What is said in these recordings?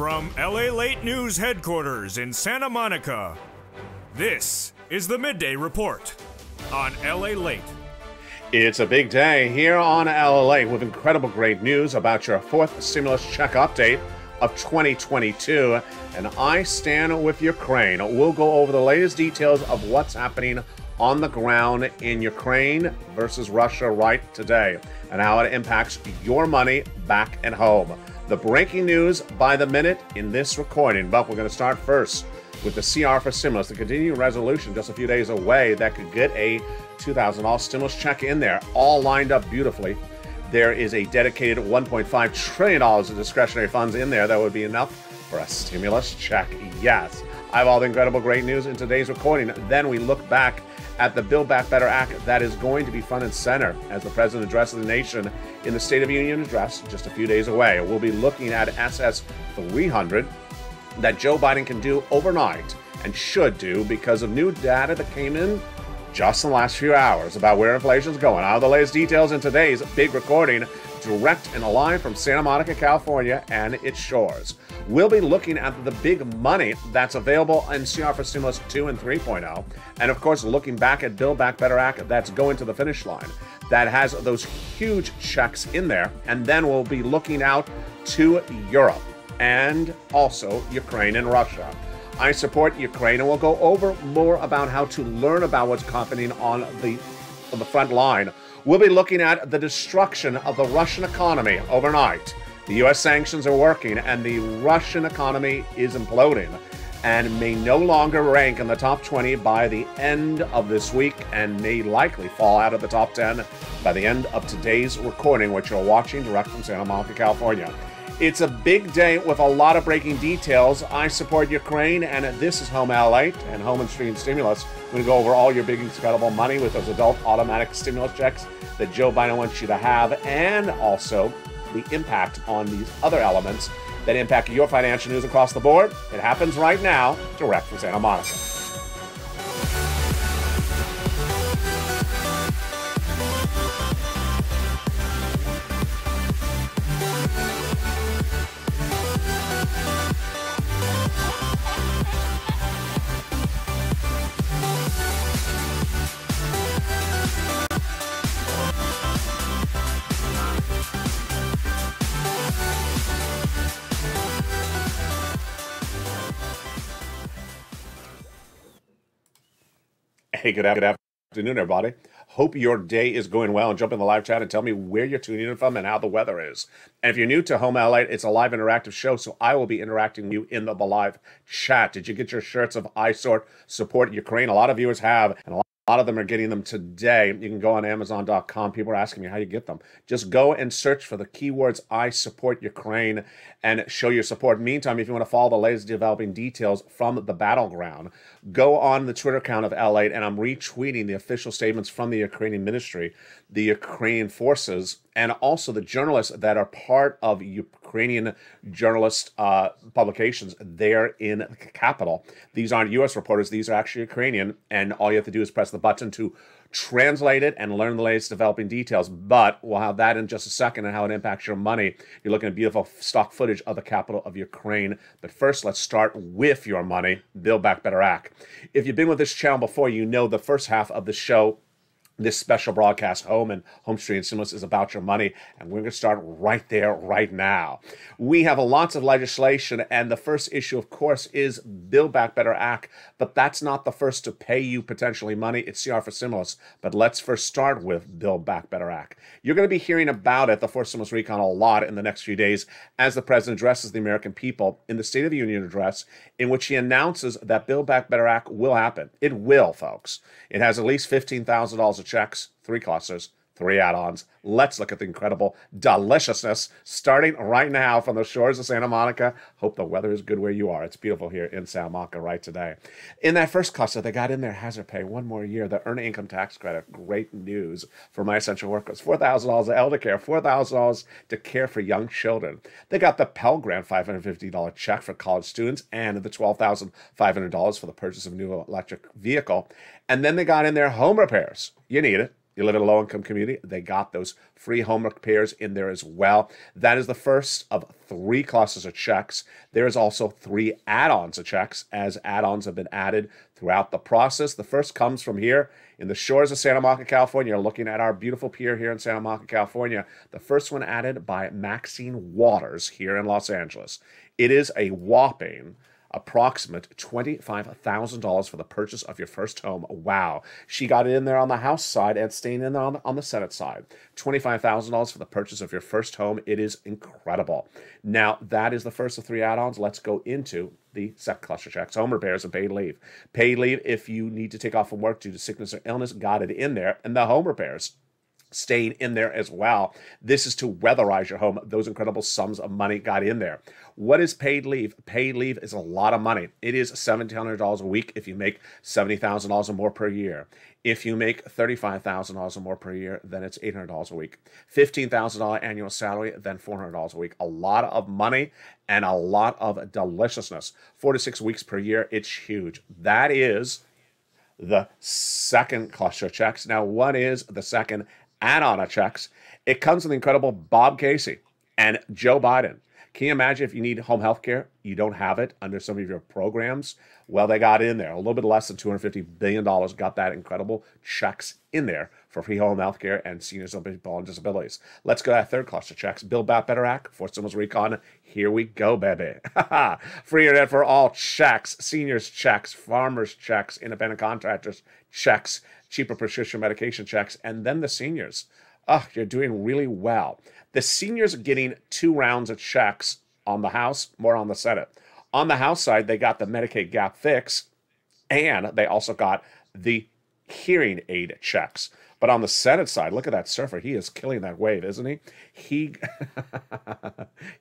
From LALATE News headquarters in Santa Monica, this is the Midday Report on LALATE. It's a big day here on LALATE with incredible great news about your fourth stimulus check update of 2022. And I stand with Ukraine. We'll go over the latest details of what's happening on the ground in Ukraine versus Russia right today and how it impacts your money back at home. The breaking news by the minute in this recording, but we're going to start first with the CR for stimulus, the continuing resolution just a few days away that could get a $2,000 stimulus check in there, all lined up beautifully. There is a dedicated $1.5 trillion of discretionary funds in there that would be enough for a stimulus check. Yes, I have all the incredible great news in today's recording. Then we look back at the Build Back Better Act that is going to be front and center as the president addresses the nation in the State of the Union address just a few days away. We'll be looking at SS 300 that Joe Biden can do overnight and should do because of new data that came in just in the last few hours about where inflation's going. I'll have the latest details in today's big recording, direct and live from Santa Monica, California, and its shores. We'll be looking at the big money that's available in CR for Stimulus 2 and 3.0, and of course, looking back at Build Back Better Act that's going to the finish line, that has those huge checks in there, and then we'll be looking out to Europe and also Ukraine and Russia. I support Ukraine, and we'll go over more about how to learn about what's happening on the front line. We'll be looking at the destruction of the Russian economy overnight. The U.S. sanctions are working, and the Russian economy is imploding and may no longer rank in the top 20 by the end of this week and may likely fall out of the top 10 by the end of today's recording, which you're watching direct from Santa Monica, California. It's a big day with a lot of breaking details. I support Ukraine, and this is Home LALATE and Home and Stream Stimulus. We're going to go over all your big incredible money with those adult automatic stimulus checks that Joe Biden wants you to have, and also the impact on these other elements that impact your financial news across the board. It happens right now, direct from Santa Monica. Hey, good afternoon, everybody. Hope your day is going well, and jump in the live chat and tell me where you're tuning in from and how the weather is. And if you're new to Home LALATE, it's a live interactive show, so I will be interacting with you in the live chat. Did you get your shirts of I Support Ukraine? A lot of viewers have, and a lot of them are getting them today. You can go on Amazon.com. People are asking me how you get them. Just go and search for the keywords I Support Ukraine and show your support. Meantime, if you want to follow the latest developing details from the battleground, go on the Twitter account of LALATE, and I'm retweeting the official statements from the Ukrainian ministry, the Ukrainian forces, and also the journalists that are part of Ukrainian journalist publications there in the capital. These aren't U.S. reporters. These are actually Ukrainian, and all you have to do is press the button to translate it and learn the latest developing details. But we'll have that in just a second and how it impacts your money. You're looking at beautiful stock footage of the capital of Ukraine. But first, let's start with your money. Build Back Better Act. If you've been with this channel before, you know the first half of the show, this special broadcast, Home and Home Stream Stimulus, is about your money, and we're going to start right there, right now. We have lots of legislation, and the first issue, of course, is Build Back Better Act, but that's not the first to pay you potentially money. It's CR for Stimulus, but let's first start with Build Back Better Act. You're going to be hearing about it, the Fourth Stimulus Recon, a lot in the next few days as the president addresses the American people in the State of the Union address, in which he announces that Build Back Better Act will happen. It will, folks. It has at least $15,000 of checks, 3 clusters, 3 add-ons. Let's look at the incredible deliciousness starting right now from the shores of Santa Monica. Hope the weather is good where you are. It's beautiful here in Santa Monica right today. In that first cluster, they got in their hazard pay 1 more year, the earned income tax credit. Great news for my essential workers. $4,000 of elder care, $4,000 to care for young children. They got the Pell Grant $550 check for college students and the $12,500 for the purchase of a new electric vehicle. And then they got in their home repairs. You need it. You live in a low-income community, they got those free home repairs in there as well. That is the first of 3 clusters of checks. There is also 3 add-ons of checks, as add-ons have been added throughout the process. The first comes from here in the shores of Santa Monica, California. You're looking at our beautiful pier here in Santa Monica, California. The first one added by Maxine Waters here in Los Angeles. It is a whopping approximate $25,000 for the purchase of your first home. Wow. She got it in there on the House side and staying in there on the Senate side. $25,000 for the purchase of your first home. It is incredible. Now, that is the first of 3 add-ons. Let's go into the second cluster checks. Home repairs and paid leave. Paid leave if you need to take off from work due to sickness or illness, got it in there. And the home repairs staying in there as well. This is to weatherize your home. Those incredible sums of money got in there. What is paid leave? Paid leave is a lot of money. It is $1,700 a week if you make $70,000 or more per year. If you make $35,000 or more per year, then it's $800 a week. $15,000 annual salary, then $400 a week. A lot of money and a lot of deliciousness. 4 to 6 weeks per year. It's huge. That is the second cluster of checks. Now, what is the second add-on of checks? It comes with the incredible Bob Casey and Joe Biden. Can you imagine if you need home health care, you don't have it under some of your programs? Well, they got in there. A little bit less than $250 billion got that incredible checks in there for free home health care and seniors and people on disabilities. Let's go to that third cluster checks. Build Back Better Act, Fourth Stimulus Recon. Here we go, baby. Free internet for all checks, seniors checks, farmers checks, independent contractors checks, cheaper prescription medication checks, and then the seniors. Oh, you're doing really well. The seniors are getting 2 rounds of checks on the House, more on the Senate. On the House side, they got the Medicaid gap fix, and they also got the hearing aid checks. But on the Senate side, look at that surfer. He is killing that wave, isn't he? You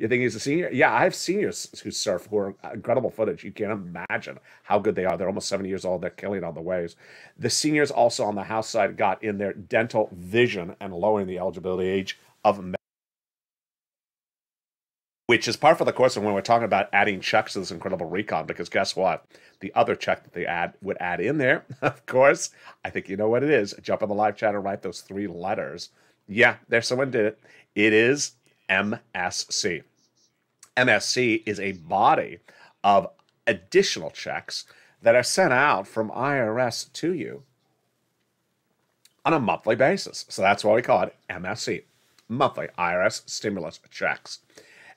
think he's a senior? Yeah, I have seniors who surf who are incredible footage. You can't imagine how good they are. They're almost 70 years old. They're killing on the waves. The seniors also on the House side got in their dental vision and lowering the eligibility age of which is par for the course of when we're talking about adding checks to this incredible recon, because guess what? The other check that they would add in there, of course, I think you know what it is. Jump on the live chat and write those 3 letters. Yeah, there's someone did it. It is MSC. MSC is a body of additional checks that are sent out from IRS to you on a monthly basis. So that's why we call it MSC, monthly IRS stimulus checks.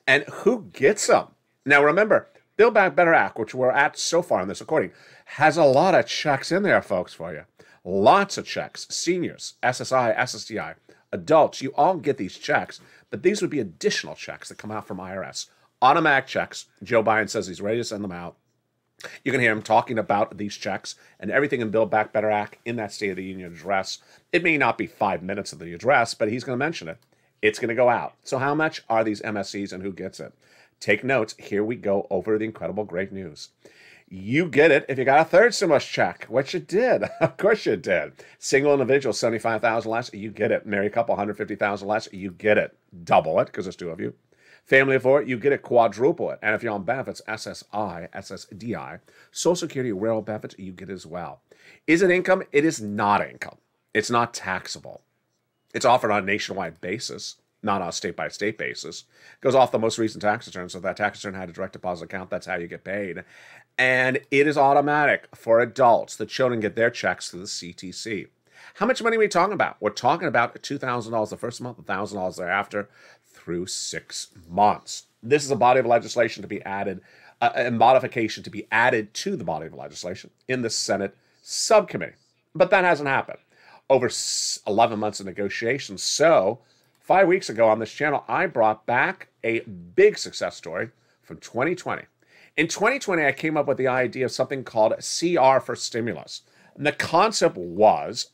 And who gets them? Now, remember, Build Back Better Act, which we're at so far in this recording, has a lot of checks in there, folks, for you. Lots of checks. Seniors, SSI, SSDI, adults, you all get these checks, but these would be additional checks that come out from IRS. Automatic checks. Joe Biden says he's ready to send them out. You can hear him talking about these checks and everything in Build Back Better Act in that State of the Union address. It may not be 5 minutes of the address, but he's going to mention it. It's going to go out. So how much are these MSCs and who gets it? Take notes. Here we go over the incredible great news. You get it if you got a third stimulus check, which you did. Of course you did. Single individual, $75,000 less, you get it. Married couple, $150,000 less, you get it. Double it, because there's 2 of you. Family of 4, you get it. Quadruple it. And if you're on benefits, SSI, SSDI, Social Security, railroad benefits, you get it as well. Is it income? It is not income. It's not taxable. It's offered on a nationwide basis, not on a state-by-state basis. It goes off the most recent tax return, so if that tax return had a direct deposit account, that's how you get paid. And it is automatic for adults. The children get their checks through the CTC. How much money are we talking about? We're talking about $2,000 the first month, $1,000 thereafter, through 6 months. This is a body of legislation to be added, a modification to be added to the body of legislation in the Senate subcommittee. But that hasn't happened. Over 11 months of negotiations. So 5 weeks ago on this channel, I brought back a big success story from 2020. In 2020, I came up with the idea of something called CR for stimulus. And the concept was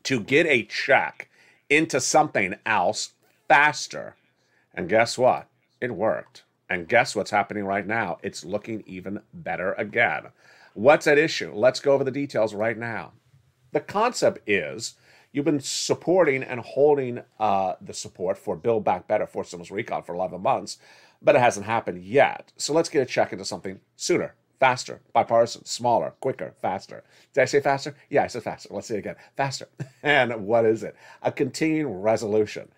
to get a check into something else faster. And guess what? It worked. And guess what's happening right now? It's looking even better again. What's at issue? Let's go over the details right now. The concept is you've been supporting and holding the support for Build Back Better, Fourth Stimulus Recon for 11 months, but it hasn't happened yet. So let's get a check into something sooner, Faster, bipartisan, smaller, quicker, faster. Did I say faster? Yeah, I said faster. Let's say it again. Faster. And what is it? A continuing resolution.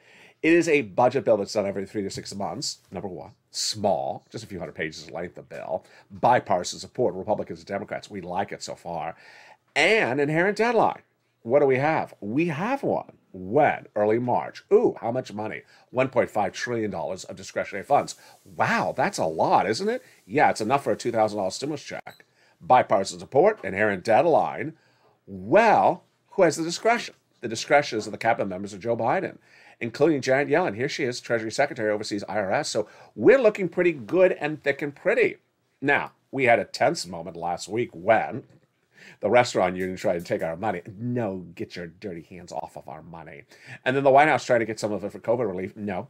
It is a budget bill that's done every 3 to 6 months, number one. Small, just a few hundred pages length of bill. Bipartisan support, Republicans and Democrats. We like it so far. And inherent deadline. What do we have? We have one. When? Early March. Ooh, how much money? $1.5 trillion of discretionary funds. Wow, that's a lot, isn't it? Yeah, it's enough for a $2,000 stimulus check. Bipartisan support, inherent deadline. Well, who has the discretion? The discretion is of the cabinet members of Joe Biden, including Janet Yellen. Here she is, Treasury Secretary, oversees IRS. So we're looking pretty good and thick and pretty. Now, we had a tense moment last week when the restaurant union tried to take our money. No, get your dirty hands off of our money. And then the White House tried to get some of it for COVID relief. No.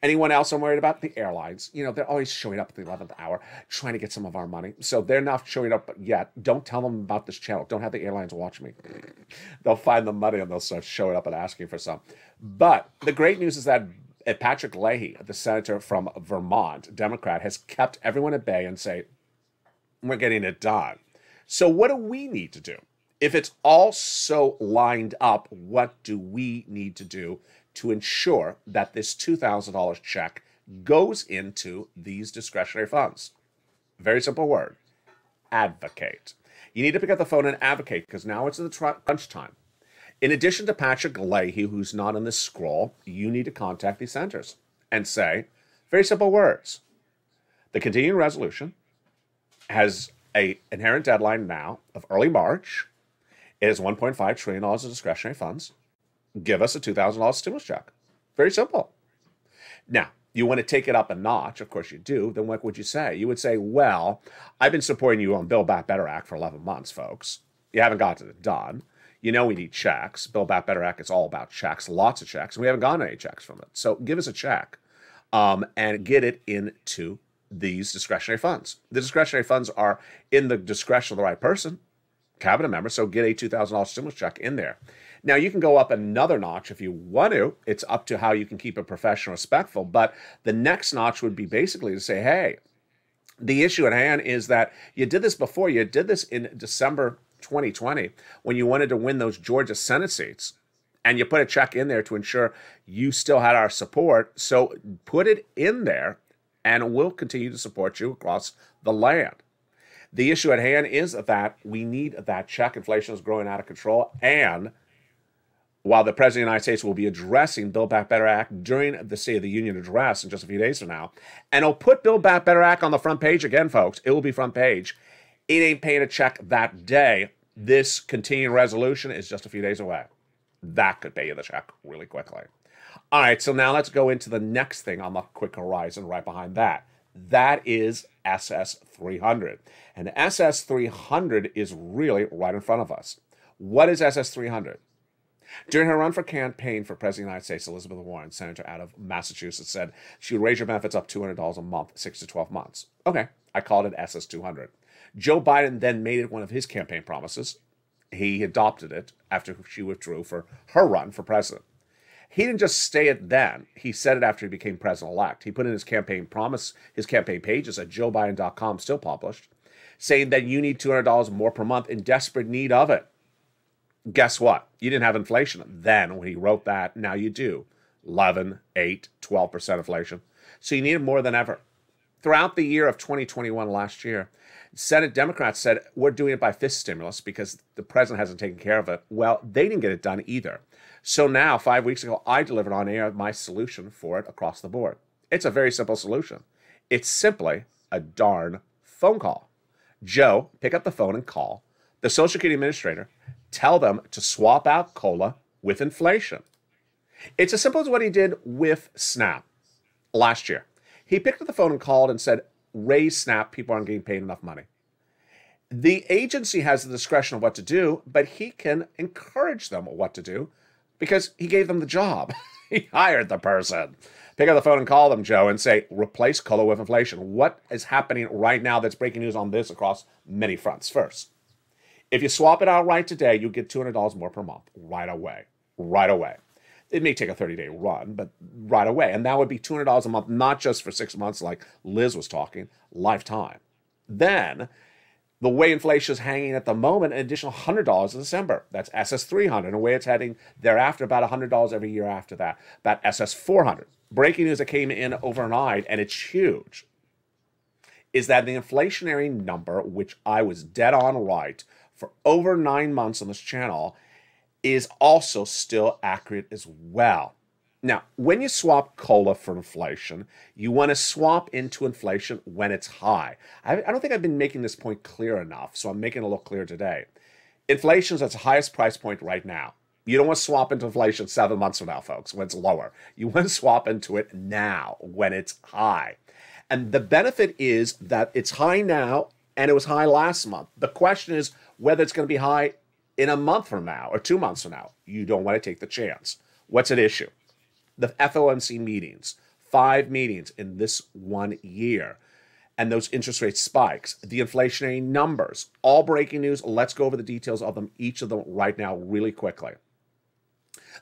Anyone else I'm worried about? The airlines. You know, they're always showing up at the 11th hour trying to get some of our money. So they're not showing up yet. Don't tell them about this channel. Don't have the airlines watch me. They'll find the money and they'll start showing up and asking for some. But the great news is that Patrick Leahy, the senator from Vermont, Democrat, has kept everyone at bay and say, we're getting it done. So what do we need to do? If it's all so lined up, what do we need to do to ensure that this $2,000 check goes into these discretionary funds? Very simple word, advocate. You need to pick up the phone and advocate because now it's the crunch time. In addition to Patrick Leahy, who's not on this scroll, you need to contact these senators and say, very simple words. The continuing resolution has an inherent deadline now of early March. It is $1.5 trillion of discretionary funds. Give us a $2,000 stimulus check. Very simple. Now, you want to take it up a notch, of course you do, then what would you say? You would say, well, I've been supporting you on Build Back Better Act for 11 months, folks. You haven't gotten it done. You know we need checks. Build Back Better Act is all about checks, lots of checks. We haven't gotten any checks from it. So give us a check and get it into these discretionary funds. The discretionary funds are in the discretion of the right person, cabinet member, so get a $2,000 stimulus check in there. Now, you can go up another notch if you want to. It's up to how you can keep it professional, respectful. But the next notch would be basically to say, hey, the issue at hand is that you did this before. You did this in December 2020 when you wanted to win those Georgia Senate seats. And you put a check in there to ensure you still had our support. So put it in there, and we'll continue to support you across the land. The issue at hand is that we need that check. Inflation is growing out of control. And while the President of the United States will be addressing Build Back Better Act during the State of the Union address in just a few days from now, and he'll put Build Back Better Act on the front page again, folks. It will be front page. It ain't paying a check that day. This continuing resolution is just a few days away. That could pay you the check really quickly. All right, so now let's go into the next thing on the quick horizon right behind that. That is SS300. And SS300 is really right in front of us. What is SS300? During her run for campaign for President of the United States, Elizabeth Warren, senator out of Massachusetts, said she would raise your benefits up $200 a month, 6 to 12 months. Okay, I called it SS200. Joe Biden then made it one of his campaign promises. He adopted it after she withdrew for her run for president. He didn't just say it then. He said it after he became president-elect. He put in his campaign promise, his campaign pages at joebiden.com, still published, saying that you need $200 more per month in desperate need of it. Guess what? You didn't have inflation then when he wrote that. Now you do. 11, 8, 12% inflation. So you need it more than ever. Throughout the year of 2021 last year, Senate Democrats said, we're doing it by fifth stimulus because the president hasn't taken care of it. Well, they didn't get it done either. So now, 5 weeks ago, I delivered on air my solution for it across the board. It's a very simple solution. It's simply a darn phone call. Joe, pick up the phone and call the Social Security Administrator. Tell them to swap out COLA with inflation. It's as simple as what he did with SNAP last year. He picked up the phone and called and said, raise SNAP, people aren't getting paid enough money. The agency has the discretion of what to do, but he can encourage them what to do because he gave them the job. He hired the person. Pick up the phone and call them, Joe, and say, replace COLA with inflation. What is happening right now that's breaking news on this across many fronts? First, if you swap it out right today, you get $200 more per month right away. Right away. It may take a 30-day run, but right away. And that would be $200 a month, not just for 6 months like Liz was talking, lifetime. Then, The way inflation is hanging at the moment, an additional $100 in December. That's SS 300. And the way it's heading thereafter, about $100 every year after that. About SS 400. Breaking news that came in overnight, and it's huge, is that the inflationary number, which I was dead on right for over 9 months on this channel, is also still accurate as well. Now, when you swap COLA for inflation, you want to swap into inflation when it's high. I don't think I've been making this point clear enough, so I'm making it a little clear today. Inflation is at its highest price point right now. You don't want to swap into inflation 7 months from now, folks, when it's lower. You want to swap into it now, when it's high. And the benefit is that it's high now, and it was high last month. The question is whether it's going to be high in a month from now or 2 months from now. You don't want to take the chance. What's at issue? The FOMC meetings, 5 meetings in this 1 year, and those interest rate spikes, the inflationary numbers, all breaking news. Let's go over the details of them, each of them right now, really quickly.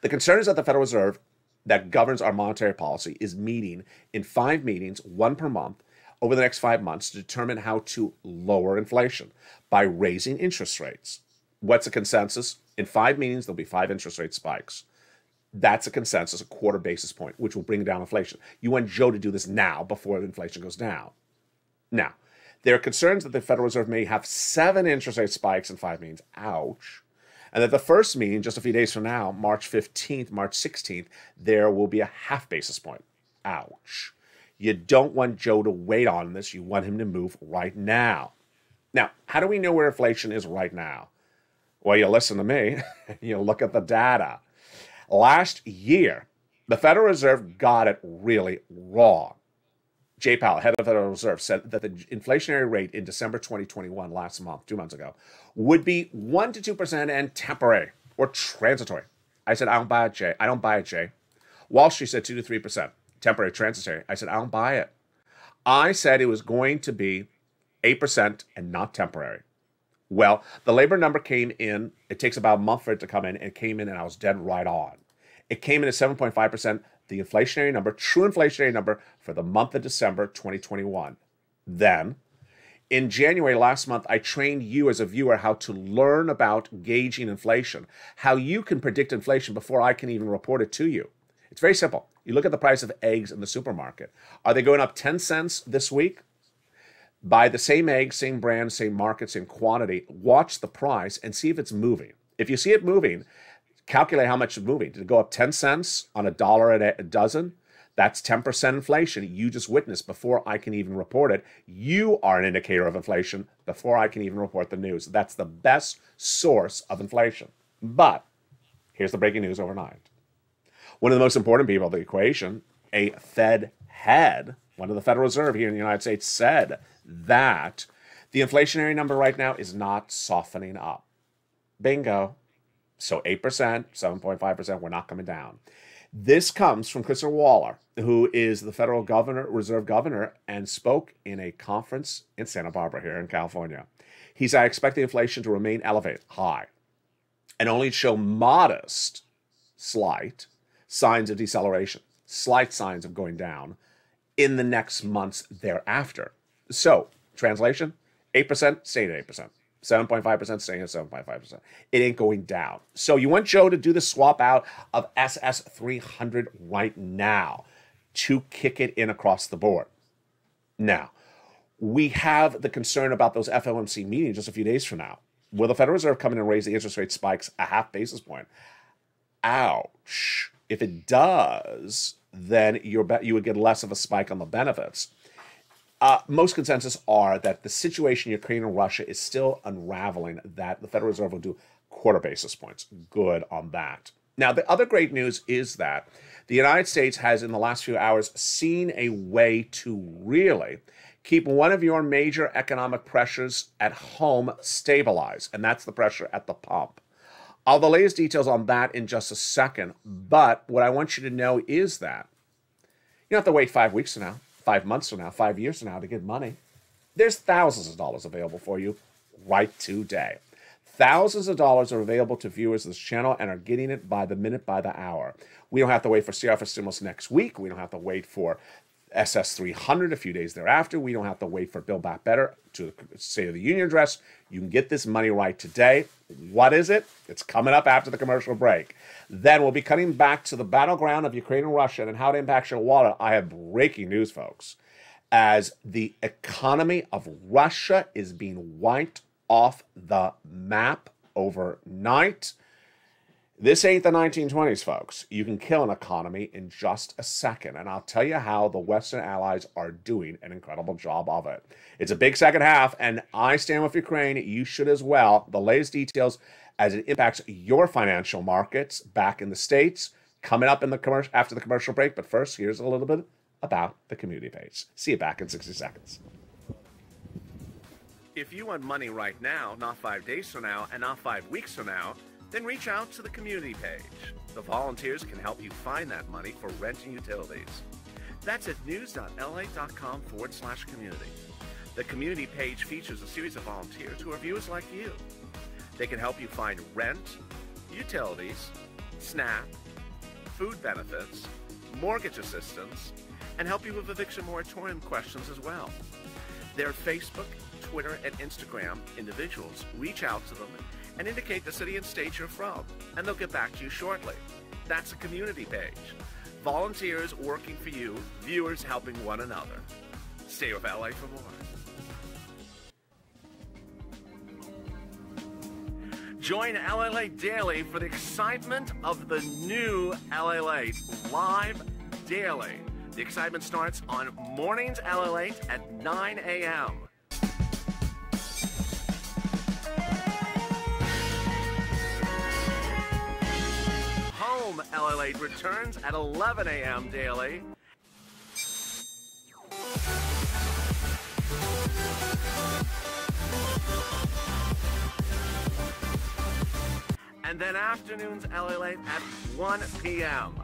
The concern is that the Federal Reserve, that governs our monetary policy, is meeting in 5 meetings, 1 per month, over the next 5 months to determine how to lower inflation by raising interest rates. What's the consensus? In 5 meetings, there'll be 5 interest rate spikes. That's a consensus, a quarter basis point, which will bring down inflation. You want Joe to do this now before inflation goes down. Now, there are concerns that the Federal Reserve may have 7 interest rate spikes in 5 meetings. Ouch. And that the first meeting, just a few days from now, March 15th, March 16th, there will be a half basis point. Ouch. You don't want Joe to wait on this. You want him to move right now. Now, how do we know where inflation is right now? Well, you listen to me. You look at the data. Last year, the Federal Reserve got it really wrong. Jay Powell, head of the Federal Reserve, said that the inflationary rate in December 2021, last month, 2 months ago, would be 1 to 2% and temporary or transitory. I said, I don't buy it, Jay. I don't buy it, Jay. Wall Street said 2 to 3%, temporary, transitory. I said, I don't buy it. I said it was going to be 8% and not temporary. Well, the labor number came in. It takes about a month for it to come in. It came in, and I was dead right on. It came in at 7.5%, the inflationary number, true inflationary number for the month of December 2021. Then, in January last month, I trained you as a viewer how to learn about gauging inflation, how you can predict inflation before I can even report it to you. It's very simple. You look at the price of eggs in the supermarket. Are they going up 10 cents this week? Buy the same egg, same brand, same market, same quantity. Watch the price and see if it's moving. If you see it moving, calculate how much it's moving. Did it go up 10 cents on $1 a dozen? That's 10% inflation you just witnessed before I can even report it. You are an indicator of inflation before I can even report the news. That's the best source of inflation. But here's the breaking news overnight. One of the most important people of the equation, a Fed head, one of the Federal Reserve here in the United States, said that the inflationary number right now is not softening up. Bingo. So 8%, 7.5%, we're not coming down. This comes from Christopher Waller, who is the Federal Reserve Governor and spoke in a conference in Santa Barbara here in California. He said, I expect the inflation to remain elevated, high, and only show modest, slight signs of deceleration, slight signs of going down in the next months thereafter. So, translation, 8%, staying at 8%. 7.5%, staying at 7.5%. It ain't going down. So you want Joe to do the swap out of SS 300 right now to kick it in across the board. Now, we have the concern about those FOMC meetings just a few days from now. Will the Federal Reserve come in and raise the interest rate spikes a half basis point? Ouch. If it does, then you would get less of a spike on the benefits. Most consensus are that the situation in Ukraine and Russia is still unraveling, that the Federal Reserve will do quarter basis points. Good on that. Now, the other great news is that the United States has, in the last few hours, seen a way to really keep one of your major economic pressures at home stabilized, and that's the pressure at the pump. I'll have the latest details on that in just a second, but what I want you to know is that you don't have to wait 5 weeks from now, 5 months from now, 5 years from now to get money. There's thousands of dollars available for you right today. Thousands of dollars are available to viewers of this channel and are getting it by the minute, by the hour. We don't have to wait for CRF stimulus next week. We don't have to wait for SS300 a few days thereafter. We don't have to wait for Build Back Better to the State of the Union address. You can get this money right today. What is it? It's coming up after the commercial break. Then we'll be cutting back to the battleground of Ukraine and Russia and how it impacts your wallet. I have breaking news, folks. As the economy of Russia is being wiped off the map overnight. This ain't the 1920s, folks. You can kill an economy in just a second, and I'll tell you how the Western allies are doing an incredible job of it. It's a big second half, and I stand with Ukraine. You should as well. The latest details as it impacts your financial markets back in the States, coming up in the after the commercial break. But first, here's a little bit about the community page. See you back in 60 seconds. If you want money right now, not 5 days from now, and not 5 weeks from now, then reach out to the community page. The volunteers can help you find that money for rent and utilities. That's at news.la.com/community. The community page features a series of volunteers who are viewers like you. They can help you find rent, utilities, SNAP, food benefits, mortgage assistance, and help you with eviction moratorium questions as well. Their Facebook, Twitter, and Instagram individuals reach out to them and indicate the city and state you're from, and they'll get back to you shortly. That's a community page. Volunteers working for you, viewers helping one another. Stay with LA for more. Join LALATE daily for the excitement of the new LALATE live daily. The excitement starts on mornings LALATE at 9 a.m. Home LALATE returns at 11 a.m. daily. And then afternoons LALATE at 1 p.m.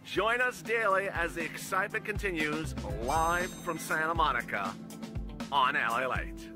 Join us daily as the excitement continues live from Santa Monica on LALATE.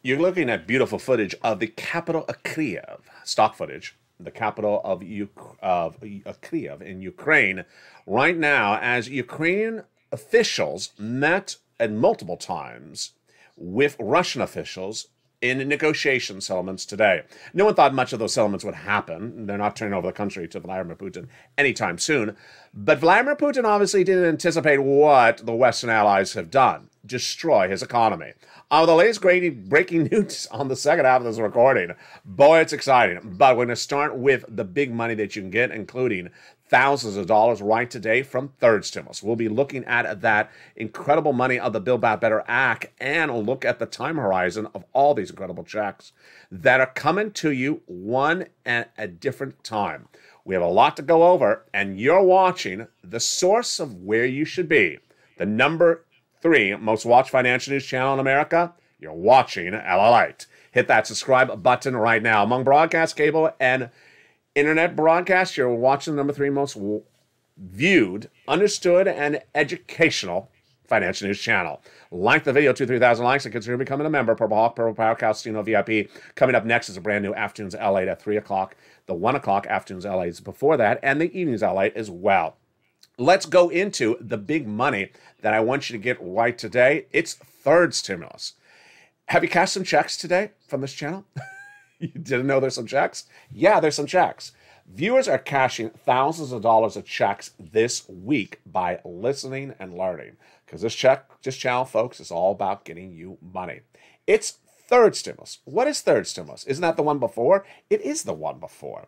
You're looking at beautiful footage of the capital of Kyiv, stock footage, the capital of Kyiv in Ukraine, right now as Ukrainian officials met at multiple times with Russian officials in negotiation settlements today. No one thought much of those settlements would happen. They're not turning over the country to Vladimir Putin anytime soon. But Vladimir Putin obviously didn't anticipate what the Western allies have done: destroy his economy. The latest breaking news on the second half of this recording. Boy, it's exciting. But we're going to start with the big money that you can get, including thousands of dollars right today from third stimulus. We'll be looking at that incredible money of the Build Back Better Act and look at the time horizon of all these incredible checks that are coming to you one at a different time. We have a lot to go over, and you're watching the source of where you should be. The number 3 most watched financial news channel in America. You're watching LALATE. Hit that subscribe button right now. Among broadcast, cable, and internet broadcasts, you're watching the number 3 most viewed, understood, and educational financial news channel. Like the video, 2,000-3,000 likes, and consider becoming a member. Purple Hawk, Purple Power, Calcino VIP. Coming up next is a brand new Afternoons LALATE at 3 o'clock. The 1 o'clock Afternoons LALATE is before that, and the Evenings LALATE as well. Let's go into the big money that I want you to get right today. It's third stimulus. Have you cashed some checks today from this channel? You didn't know there's some checks? Yeah, there's some checks. Viewers are cashing thousands of dollars of checks this week by listening and learning. Because this channel, folks, is all about getting you money. It's third stimulus. What is third stimulus? Isn't that the one before? It is the one before.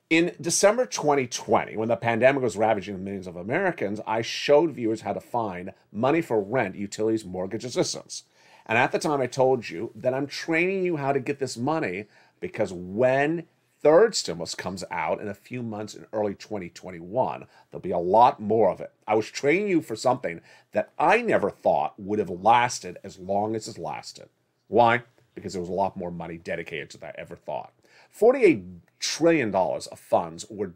In December 2020, when the pandemic was ravaging millions of Americans, I showed viewers how to find money for rent, utilities, mortgage assistance. And at the time, I told you that I'm training you how to get this money because when third stimulus comes out in a few months in early 2021, there'll be a lot more of it. I was training you for something that I never thought would have lasted as long as it's lasted. Why? Because there was a lot more money dedicated to that I ever thought. $48 trillion of funds were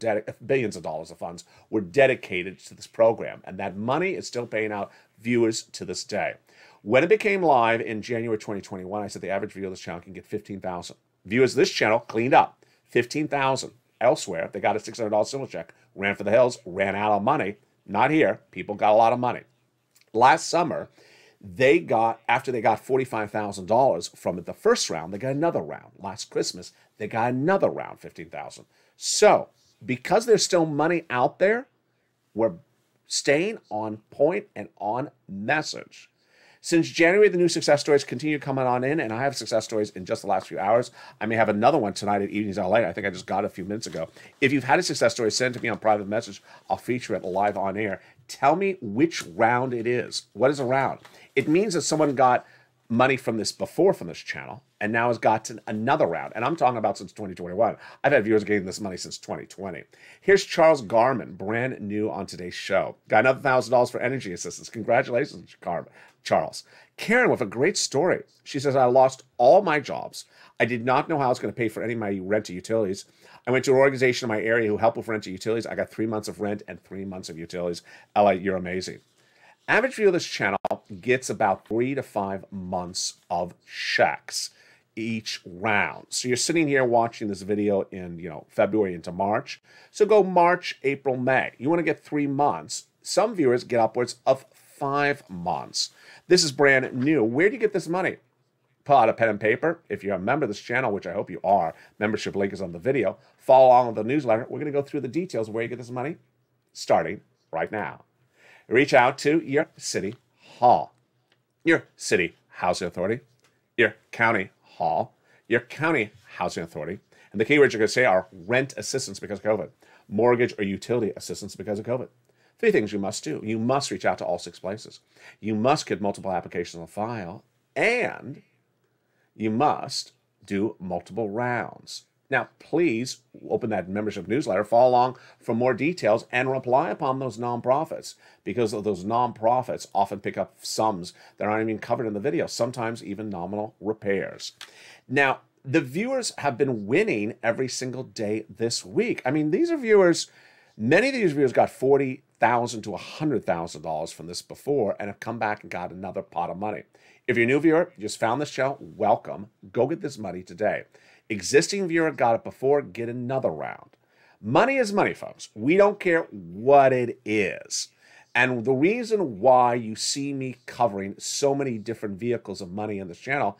billions of dollars of funds were dedicated to this program, and that money is still paying out viewers to this day. When it became live in January 2021, I said the average viewer of this channel can get 15,000. Viewers of this channel cleaned up $15,000. Elsewhere, they got a $600 stimulus check, ran for the hills, ran out of money. Not here. People got a lot of money. Last summer, they got, after they got $45,000 from the first round, they got another round. Last Christmas, they got another round, $15,000. So, because there's still money out there, we're staying on point and on message. Since January, the new success stories continue coming on in, and I have success stories in just the last few hours. I may have another one tonight at Evenings LA. I think I just got it a few minutes ago. If you've had a success story, send it to me on private message. I'll feature it live on air. Tell me which round it is. What is a round? It means that someone got money from this before from this channel and now has gotten another round. And I'm talking about since 2021. I've had viewers getting this money since 2020. Here's Charles Garman, brand new on today's show. Got another $1,000 for energy assistance. Congratulations, Charles. Karen with a great story. She says, I lost all my jobs. I did not know how I was going to pay for any of my rent or utilities. I went to an organization in my area who helped with rent and utilities. I got 3 months of rent and 3 months of utilities. Ella, you're amazing. Average viewer of this channel gets about 3 to 5 months of checks each round. So you're sitting here watching this video in, February into March. So go March, April, May. You want to get 3 months. Some viewers get upwards of 5 months. This is brand new. Where do you get this money? Pull out a pen and paper. If you're a member of this channel, which I hope you are, membership link is on the video. Follow along with the newsletter. We're going to go through the details of where you get this money, starting right now. Reach out to your city hall, your city housing authority, your county hall, your county housing authority. And the keywords you're going to say are rent assistance because of COVID, mortgage or utility assistance because of COVID. 3 things you must do. You must reach out to all 6 places. You must get multiple applications on file, and you must do multiple rounds. Now, please open that membership newsletter, follow along for more details, and rely upon those nonprofits, because those nonprofits often pick up sums that aren't even covered in the video, sometimes even nominal repairs. Now, the viewers have been winning every single day this week. I mean, these are viewers, many of these viewers got $40,000 to $100,000 from this before and have come back and got another pot of money. If you're a new viewer, you just found this channel, welcome. Go get this money today. Existing viewer got it before, get another round. Money is money, folks. We don't care what it is. And the reason why you see me covering so many different vehicles of money in this channel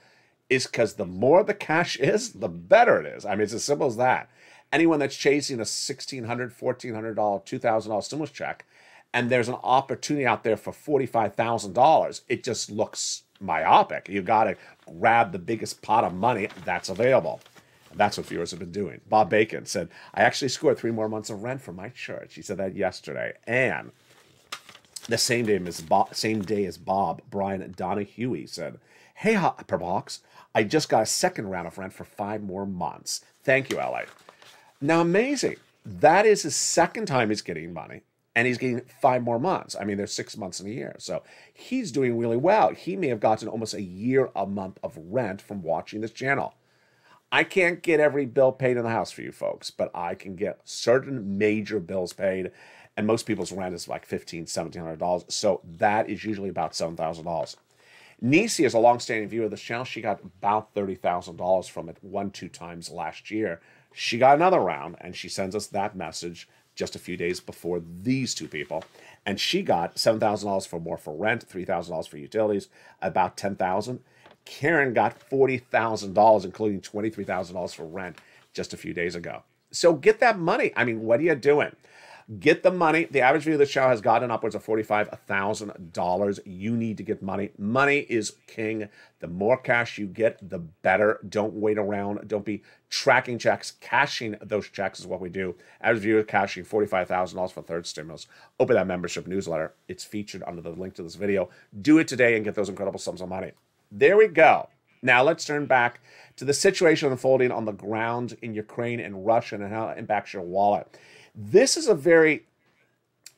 is because the more the cash is, the better it is. I mean, it's as simple as that. Anyone that's chasing a $1,600, $1,400, $2,000 stimulus check, and there's an opportunity out there for $45,000, it just looks myopic. You got to grab the biggest pot of money that's available. And that's what viewers have been doing. Bob Bacon said, I actually scored 3 more months of rent for my church. He said that yesterday. And the same day as Bob, Brian Donahue said, hey, Perbox, I just got a second round of rent for 5 more months. Thank you, LA. Now, amazing. That is his second time he's getting money. And he's getting 5 more months. I mean, there's 6 months in a year. So he's doing really well. He may have gotten almost a year a month of rent from watching this channel. I can't get every bill paid in the house for you folks, but I can get certain major bills paid. And most people's rent is like $1,500, $1,700. So that is usually about $7,000. Nisi is a long-standing viewer of this channel. She got about $30,000 from it 1-2 times last year. She got another round, and she sends us that message just a few days before these 2 people. And she got $7,000 for more for rent, $3,000 for utilities, about $10,000. Karen got $40,000, including $23,000 for rent just a few days ago. So get that money. I mean, what are you doing? Get the money. The average view of the show has gotten upwards of $45,000. You need to get money. Money is king. The more cash you get, the better. Don't wait around. Don't be tracking checks. Cashing those checks is what we do. Average viewer cashing $45,000 for third stimulus. Open that membership newsletter. It's featured under the link to this video. Do it today and get those incredible sums of money. There we go. Now let's turn back to the situation unfolding on the ground in Ukraine and Russia and how it impacts your wallet. This is a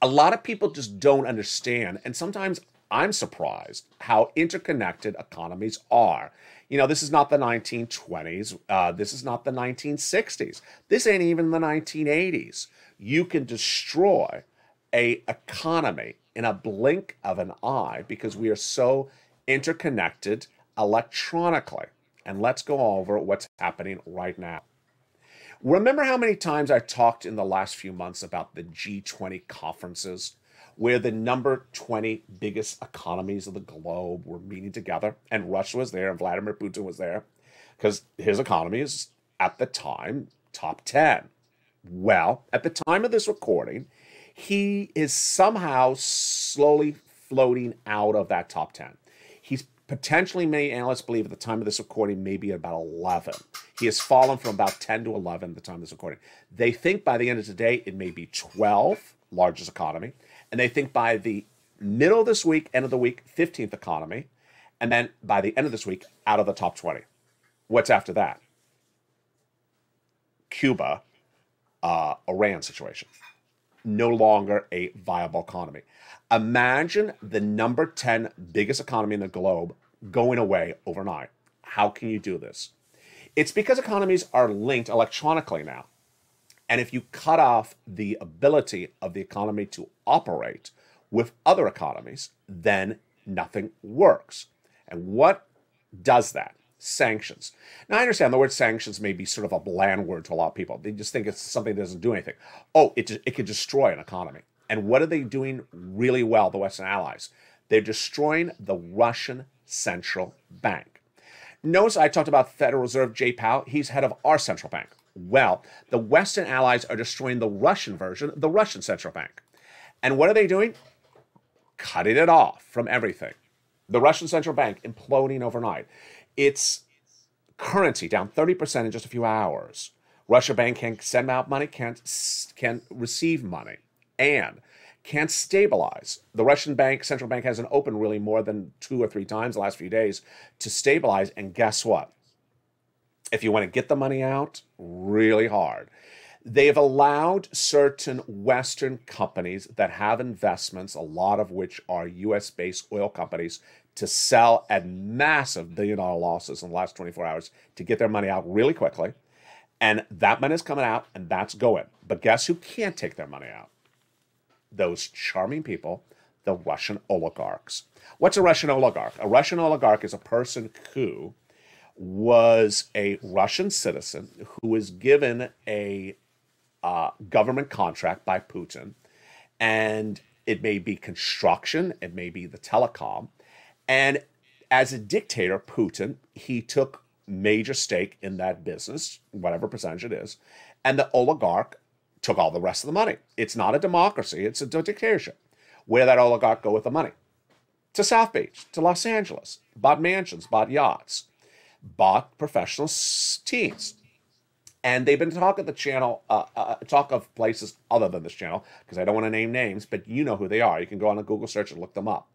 lot of people just don't understand. And sometimes I'm surprised how interconnected economies are. You know, this is not the 1920s. This is not the 1960s. This ain't even the 1980s. You can destroy an economy in a blink of an eye because we are so interconnected electronically. And let's go over what's happening right now. Remember how many times I talked in the last few months about the G20 conferences, where the number 20 biggest economies of the globe were meeting together, and Russia was there, and Vladimir Putin was there, because his economy is, at the time, top 10. Well, at the time of this recording, he is somehow slowly floating out of that top 10. He's potentially, many analysts believe at the time of this recording, maybe about 11. He has fallen from about 10 to 11 at the time of this recording. They think by the end of today, it may be 12, largest economy. And they think by the middle of this week, end of the week, 15th economy. And then by the end of this week, out of the top 20. What's after that? Cuba, Iran situation. No longer a viable economy. Imagine the number 10 biggest economy in the globe going away overnight. How can you do this? It's because economies are linked electronically now. And if you cut off the ability of the economy to operate with other economies, then nothing works. And what does that? Sanctions. Now, I understand the word sanctions may be sort of a bland word to a lot of people. They just think it's something that doesn't do anything. Oh, it could destroy an economy. And what are they doing really well, the Western allies? They're destroying the Russian central bank. Notice I talked about Federal Reserve Jay Powell. He's head of our central bank. Well, the Western allies are destroying the Russian version, the Russian central bank. And what are they doing? Cutting it off from everything. The Russian central bank imploding overnight. Its currency down 30% in just a few hours. Russia bank can't send out money, can't receive money, and can't stabilize. The Russian bank, central bank, hasn't opened really more than 2 or 3 times the last few days to stabilize. And guess what? If you want to get the money out, really hard. They've allowed certain Western companies that have investments, a lot of which are US-based oil companies, to sell at massive billion-dollar losses in the last 24 hours to get their money out really quickly. And that money is coming out, and that's going. But guess who can't take their money out? Those charming people, the Russian oligarchs. What's a Russian oligarch? A Russian oligarch is a person who was a Russian citizen who was given a government contract by Putin, and it may be construction, it may be the telecom, and as a dictator, Putin, he took major stake in that business, whatever percentage it is, and the oligarch took all the rest of the money. It's not a democracy, it's a dictatorship. Where did that oligarch go with the money? To South Beach, to Los Angeles, bought mansions, bought yachts, bought professional teams. And they've been talking the channel, talk of places other than this channel, because I don't want to name names, but you know who they are. You can go on a Google search and look them up.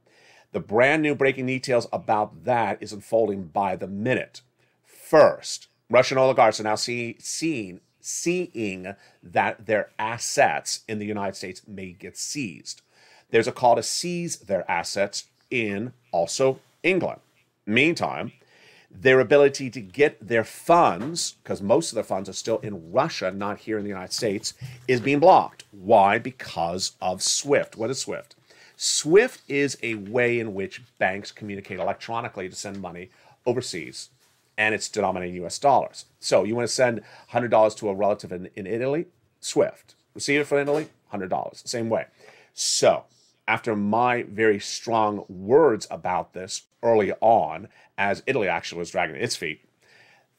The brand new breaking details about that is unfolding by the minute. First, Russian oligarchs are now seeing that their assets in the United States may get seized. There's a call to seize their assets in also England. Meantime, their ability to get their funds, because most of their funds are still in Russia, not here in the United States, is being blocked. Why? Because of SWIFT. What is SWIFT? SWIFT is a way in which banks communicate electronically to send money overseas, and it's denominated in US dollars. So you want to send $100 to a relative in Italy? SWIFT. Receive it from Italy? $100. Same way. So after my very strong words about this early on, as Italy actually was dragging its feet,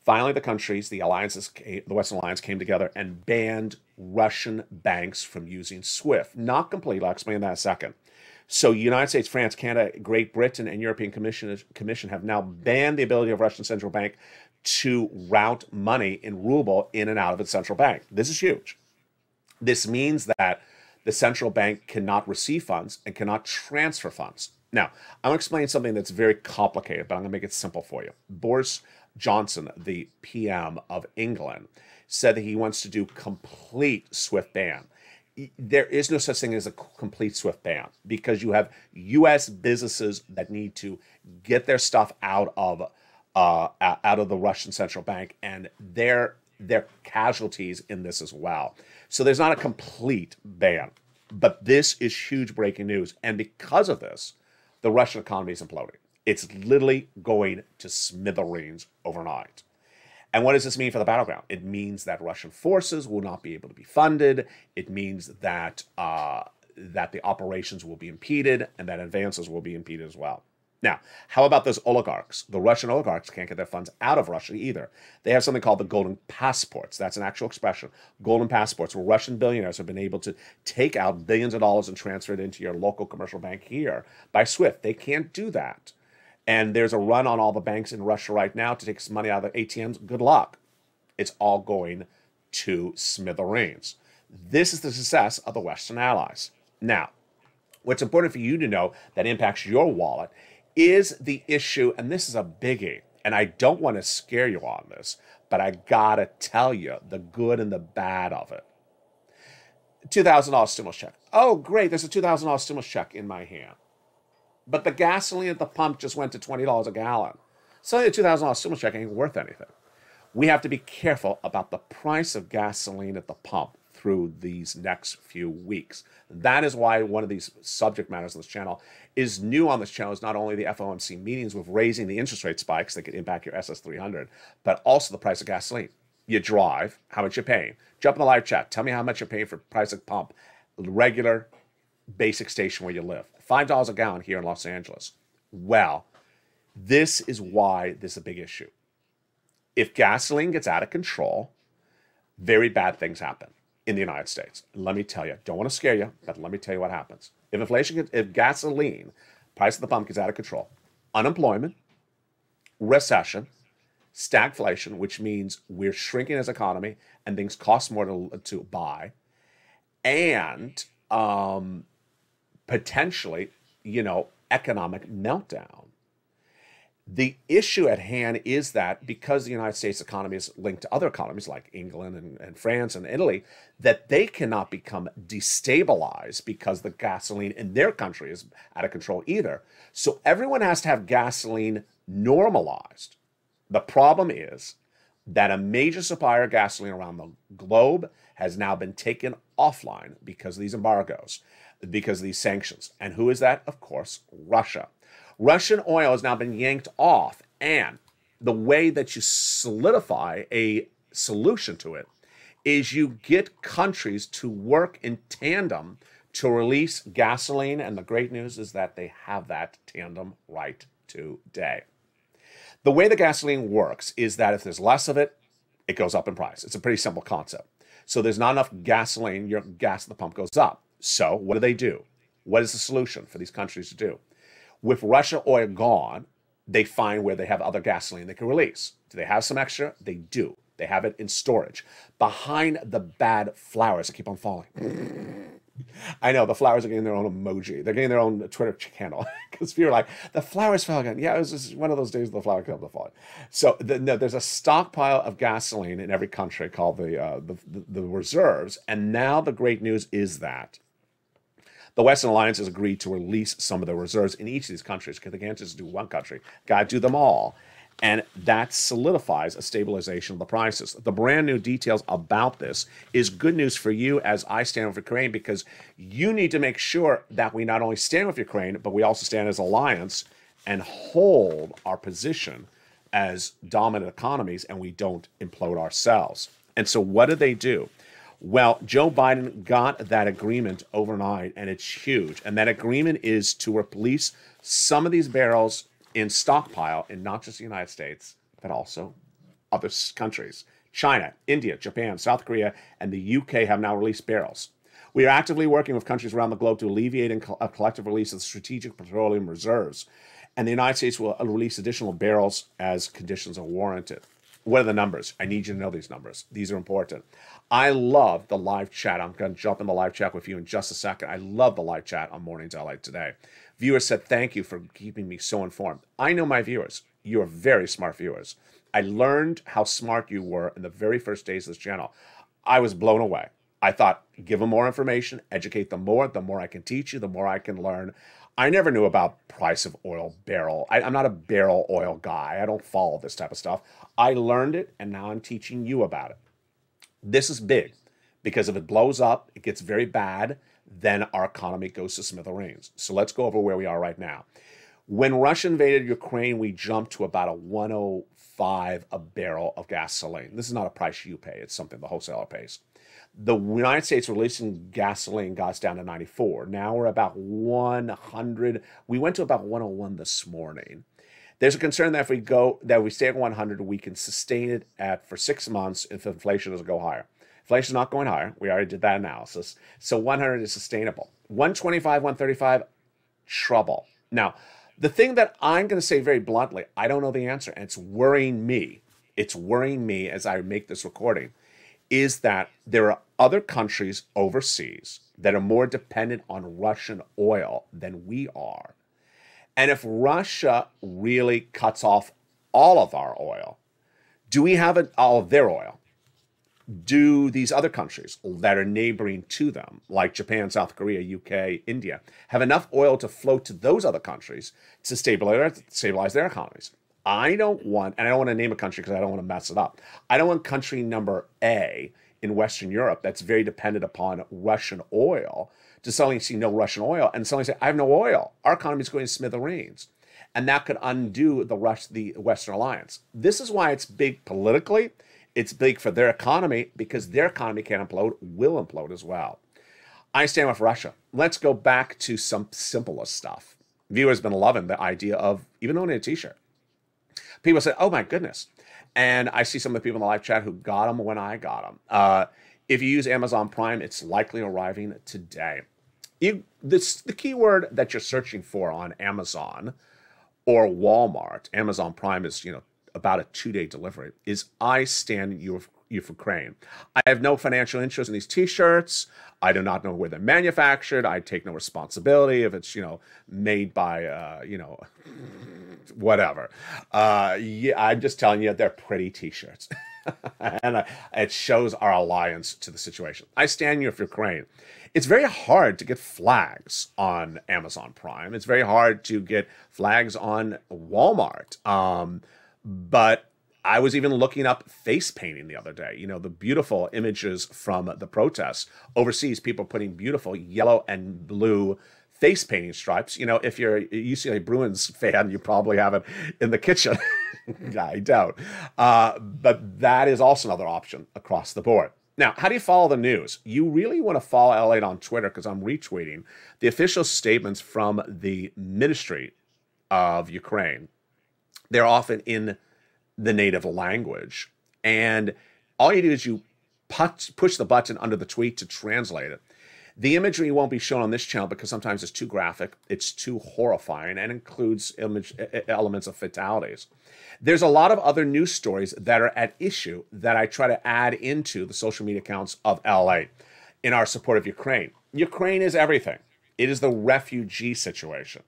finally the countries, the Western Alliance came together and banned Russian banks from using SWIFT. Not completely, I'll explain that in a second. So United States, France, Canada, Great Britain, and European Commission have now banned the ability of Russian central bank to route money in ruble in and out of its central bank. This is huge. This means that the central bank cannot receive funds and cannot transfer funds. Now, I'm going to explain something that's very complicated, but I'm going to make it simple for you. Boris Johnson, the PM of England, said that he wants to do complete SWIFT ban. There is no such thing as a complete SWIFT ban because you have U.S. businesses that need to get their stuff out of the Russian central bank, and they're casualties in this as well. So there's not a complete ban, but this is huge breaking news, and because of this, the Russian economy is imploding. It's literally going to smithereens overnight. And what does this mean for the battleground? It means that Russian forces will not be able to be funded. It means that that the operations will be impeded and that advances will be impeded as well. Now, how about those oligarchs? The Russian oligarchs can't get their funds out of Russia either. They have something called the golden passports. That's an actual expression. Golden passports, where Russian billionaires have been able to take out billions of dollars and transfer it into your local commercial bank here by SWIFT. They can't do that. And there's a run on all the banks in Russia right now to take some money out of the ATMs. Good luck. It's all going to smithereens. This is the success of the Western allies. Now, what's important for you to know that impacts your wallet is the issue, and this is a biggie, and I don't want to scare you on this, but I gotta tell you the good and the bad of it. $2,000 stimulus check. Oh, great, there's a $2,000 stimulus check in my hand. But the gasoline at the pump just went to $20 a gallon. So the $2,000 stimulus check ain't worth anything. We have to be careful about the price of gasoline at the pump through these next few weeks. That is why one of these subject matters on this channel is new on this channel is not only the FOMC meetings with raising the interest rate spikes that could impact your SS300, but also the price of gasoline. You drive, how much you're paying. Jump in the live chat. Tell me how much you're paying for price of pump. Regular, basic station where you live. $5 a gallon here in Los Angeles. Well, this is why this is a big issue. If gasoline gets out of control, very bad things happen in the United States. Let me tell you, don't want to scare you, but let me tell you what happens. If gasoline, price of the pump gets out of control, unemployment, recession, stagflation, which means we're shrinking as an economy and things cost more to buy, and potentially, economic meltdown. The issue at hand is that because the United States economy is linked to other economies like England and France and Italy, that they cannot become destabilized because the gasoline in their country is out of control either. So everyone has to have gasoline normalized. The problem is that a major supplier of gasoline around the globe has now been taken offline because of these embargoes, because of these sanctions. And who is that? Of course, Russia. Russian oil has now been yanked off, and the way that you solidify a solution to it is you get countries to work in tandem to release gasoline, and the great news is that they have that tandem right today. The way the gasoline works is that if there's less of it, it goes up in price. It's a pretty simple concept. So there's not enough gasoline, your gas at the pump goes up. So what do? What is the solution for these countries to do? With Russia oil gone, they find where they have other gasoline they can release. Do they have some extra? They do. They have it in storage behind the bad flowers that keep on falling. I know the flowers are getting their own emoji. They're getting their own Twitter handle because people are like, the flowers fell again. Yeah, it was just one of those days the flower kept on falling. So there's a stockpile of gasoline in every country called the reserves. And now the great news is that the Western Alliance has agreed to release some of the reserves in each of these countries because they can't just do one country. Got to do them all. And that solidifies a stabilization of the prices. The brand new details about this is good news for you as I stand with Ukraine, because you need to make sure that we not only stand with Ukraine, but we also stand as an alliance and hold our position as dominant economies, and we don't implode ourselves. And so what do? Well, Joe Biden got that agreement overnight, and it's huge. And that agreement is to release some of these barrels in stockpile in not just the United States, but also other countries. China, India, Japan, South Korea, and the UK have now released barrels. We are actively working with countries around the globe to alleviate a collective release of strategic petroleum reserves. And the United States will release additional barrels as conditions are warranted. What are the numbers? I need you to know these numbers. These are important. I love the live chat. I'm going to jump in the live chat with you in just a second. I love the live chat on Mornings LA today. Viewers said, thank you for keeping me so informed. I know my viewers. You are very smart viewers. I learned how smart you were in the very first days of this channel. I was blown away. I thought, give them more information, educate them more. The more I can teach you, the more I can learn. I never knew about price of oil barrel. I'm not a barrel oil guy. I don't follow this type of stuff. I learned it, and now I'm teaching you about it. This is big, because if it blows up, it gets very bad, then our economy goes to smithereens. So let's go over where we are right now. When Russia invaded Ukraine, we jumped to about a 105 $1.05 a barrel of gasoline. This is not a price you pay. It's something the wholesaler pays. The United States releasing gasoline got down to 94. Now we're about 100. We went to about 101 this morning. There's a concern that if we stay at 100, we can sustain it for 6 months if inflation doesn't go higher. Inflation's not going higher. We already did that analysis. So 100 is sustainable. 125, 135, trouble. Now, the thing that I'm going to say very bluntly, I don't know the answer, and it's worrying me. It's worrying me as I make this recording, is that there are other countries overseas that are more dependent on Russian oil than we are. And if Russia really cuts off all of our oil, do we have all of their oil? Do these other countries that are neighboring to them, like Japan, South Korea, UK, India, have enough oil to flow to those other countries to stabilize their economies? I don't want to name a country because I don't want to mess it up. I don't want country number A in Western Europe that's very dependent upon Russian oil to suddenly see no Russian oil and suddenly say, I have no oil. Our economy is going to smithereens. And that could undo the Western alliance. This is why it's big politically. It's big for their economy because their economy can implode, will implode as well. I stand with Russia. Let's go back to some simplest stuff. Viewers have been loving the idea of even owning a t-shirt. People say, oh my goodness. And I see some of the people in the live chat who got them when I got them. If you use Amazon Prime, it's likely arriving today. The keyword that you're searching for on Amazon or Walmart, Amazon Prime is, about a 2-day delivery, is I stand Ukraine. I have no financial interest in these t-shirts. I do not know where they're manufactured. I take no responsibility if it's, made by, whatever. Yeah, I'm just telling you, they're pretty t-shirts. And it shows our alliance to the situation. I stand Ukraine. It's very hard to get flags on Amazon Prime. It's very hard to get flags on Walmart. But I was even looking up face painting the other day. The beautiful images from the protests overseas, people putting beautiful yellow and blue face painting stripes. If you're a UCLA Bruins fan, you probably have it in the kitchen. I doubt. But that is also another option across the board. Now, how do you follow the news? You really want to follow LALATE on Twitter because I'm retweeting the official statements from the Ministry of Ukraine. They're often in the native language. And all you do is you push the button under the tweet to translate it. The imagery won't be shown on this channel because sometimes it's too graphic, it's too horrifying, and includes elements of fatalities. There's a lot of other news stories that are at issue that I try to add into the social media accounts of LA in our support of Ukraine. Ukraine is everything. It is the refugee situation.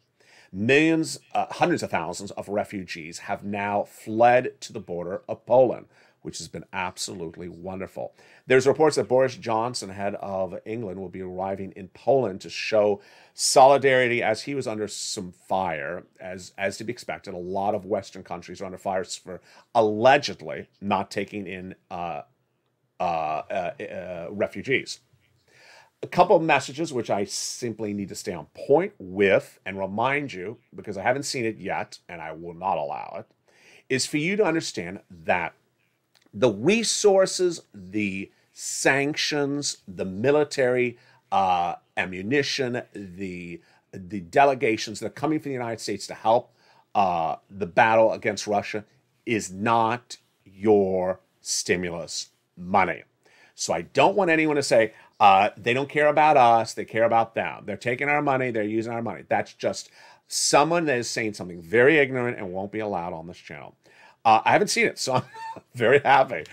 Millions, hundreds of thousands of refugees have now fled to the border of Poland, which has been absolutely wonderful. There's reports that Boris Johnson, head of England, will be arriving in Poland to show solidarity as he was under some fire, as to be expected. A lot of Western countries are under fire for allegedly not taking in refugees. A couple of messages which I simply need to stay on point with and remind you, because I haven't seen it yet and I will not allow it, is for you to understand that the resources, the sanctions, the military ammunition, the delegations that are coming from the United States to help the battle against Russia is not your stimulus money. So I don't want anyone to say, they don't care about us, they care about them. They're taking our money, they're using our money. That's just someone that is saying something very ignorant and won't be allowed on this channel. I haven't seen it, so I'm very happy.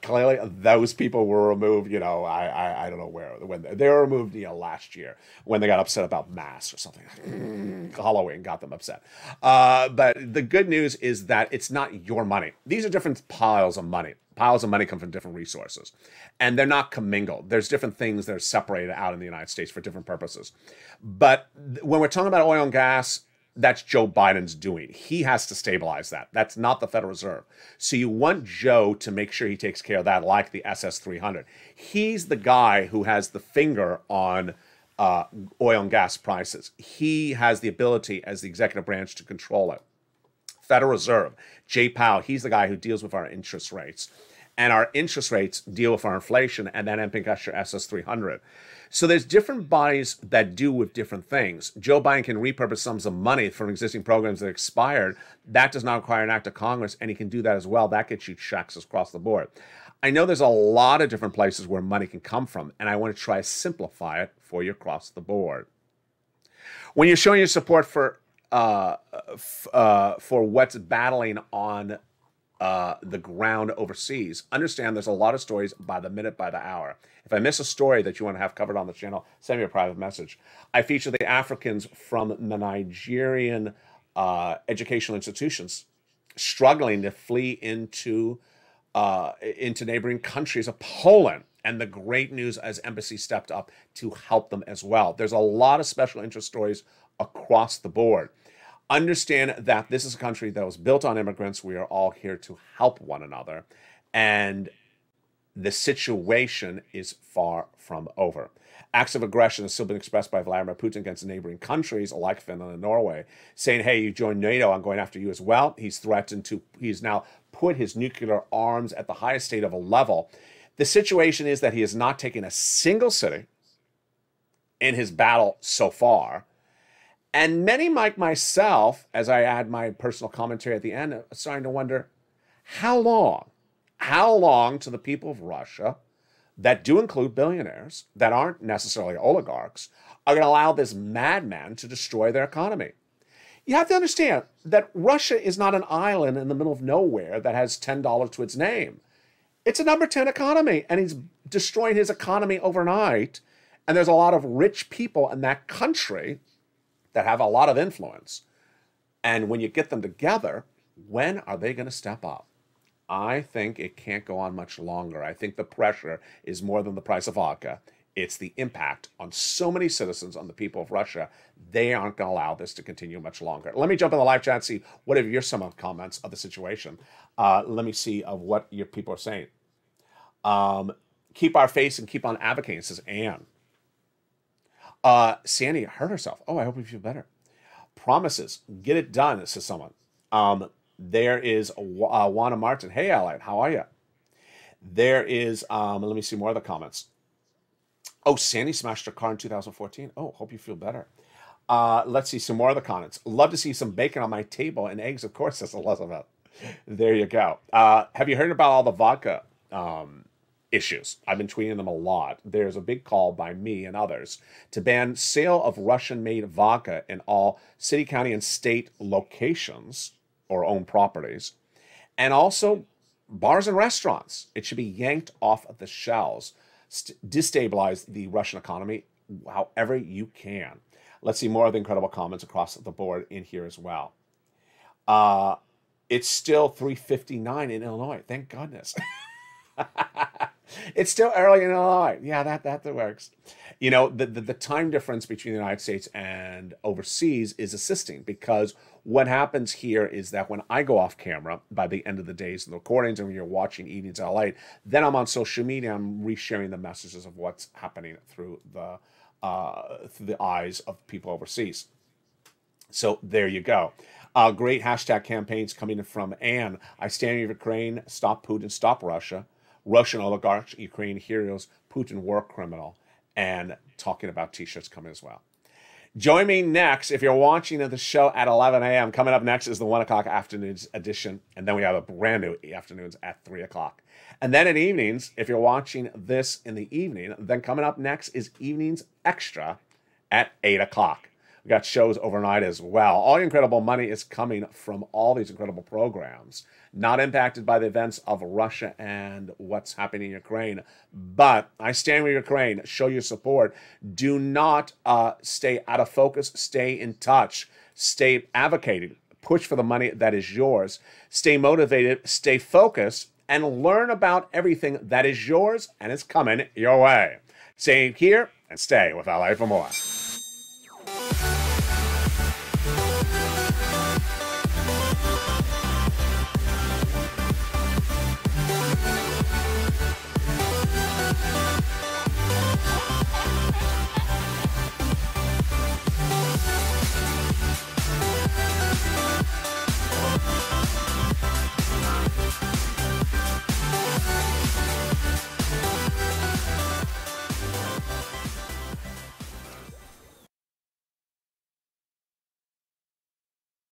Clearly, those people were removed, I don't know where. When they were removed, last year when they got upset about masks or something. Halloween got them upset. But the good news is that it's not your money. These are different piles of money. Piles of money come from different resources, and they're not commingled. There's different things that are separated out in the United States for different purposes. But when we're talking about oil and gas, that's Joe Biden's doing. He has to stabilize that. That's not the Federal Reserve. So you want Joe to make sure he takes care of that, like the SS-300. He's the guy who has the finger on oil and gas prices. He has the ability as the executive branch to control it. Federal Reserve. Jay Powell, he's the guy who deals with our interest rates. And our interest rates deal with our inflation, and then MPIC got your SS300. So there's different bodies that do with different things. Joe Biden can repurpose sums of money from existing programs that expired. That does not require an act of Congress, and he can do that as well. That gets you checks across the board. I know there's a lot of different places where money can come from, and I want to try to simplify it for you across the board. When you're showing your support for what's battling on the ground overseas, understand there's a lot of stories by the minute, by the hour. If I miss a story that you want to have covered on the channel, send me a private message. I feature the Africans from the Nigerian educational institutions struggling to flee into neighboring countries of Poland. And the great news as embassy stepped up to help them as well. There's a lot of special interest stories across the board. Understand that this is a country that was built on immigrants. We are all here to help one another. And the situation is far from over. Acts of aggression has still been expressed by Vladimir Putin against neighboring countries like Finland and Norway, saying, hey, you joined NATO, I'm going after you as well. He's now put his nuclear arms at the highest state of a level. The situation is that he has not taken a single city in his battle so far. And many like myself, as I add my personal commentary at the end, are starting to wonder, how long? How long to the people of Russia, that do include billionaires, that aren't necessarily oligarchs, are going to allow this madman to destroy their economy? You have to understand that Russia is not an island in the middle of nowhere that has $10 to its name. It's a number 10 economy, and he's destroying his economy overnight. And there's a lot of rich people in that country that have a lot of influence. And when you get them together, when are they going to step up? I think it can't go on much longer. I think the pressure is more than the price of vodka. It's the impact on so many citizens, on the people of Russia. They aren't going to allow this to continue much longer. Let me jump in the live chat and see what are your some comments of the situation. Let me see of what your people are saying. Keep our faith and keep on advocating, says Anne. Sandy hurt herself. Oh, I hope you feel better. Promises, get it done, says someone. There is Juana Martin. Hey, LALATE, how are you? There is, let me see more of the comments. Oh, Sandy smashed her car in 2014. Oh, hope you feel better. Let's see some more of the comments. Love to see some bacon on my table and eggs, of course, says Elizabeth. There you go. Have you heard about all the vodka issues? I've been tweeting them a lot. There's a big call by me and others to ban sale of Russian-made vodka in all city, county, and state locations or owned properties, and also bars and restaurants. It should be yanked off of the shelves. Destabilize the Russian economy however you can. Let's see more of the incredible comments across the board in here as well. It's still 3:59 in Illinois. Thank goodness. It's still early in Illinois. Yeah, that works. You know, the time difference between the United States and overseas is assisting, because what happens here is that when I go off camera, by the end of the days and the recordings, and when you're watching Evenings LA, then I'm on social media, I'm resharing the messages of what's happening through the eyes of people overseas. So there you go. Great hashtag campaigns coming from Anne. I stand with Ukraine, stop Putin, stop Russia. Russian oligarchs, Ukraine heroes, Putin war criminal, and talking about t-shirts coming as well. Join me next if you're watching the show at 11 a.m. Coming up next is the 1 o'clock afternoons edition, and then we have a brand new afternoons at 3 o'clock. And then in evenings, if you're watching this in the evening, then coming up next is Evenings Extra at 8 o'clock. We got shows overnight as well. All your incredible money is coming from all these incredible programs, not impacted by the events of Russia and what's happening in Ukraine. But I stand with Ukraine. Show your support. Do not stay out of focus. Stay in touch. Stay advocating. Push for the money that is yours. Stay motivated. Stay focused. And learn about everything that is yours and is coming your way. Stay here and stay with LA for more.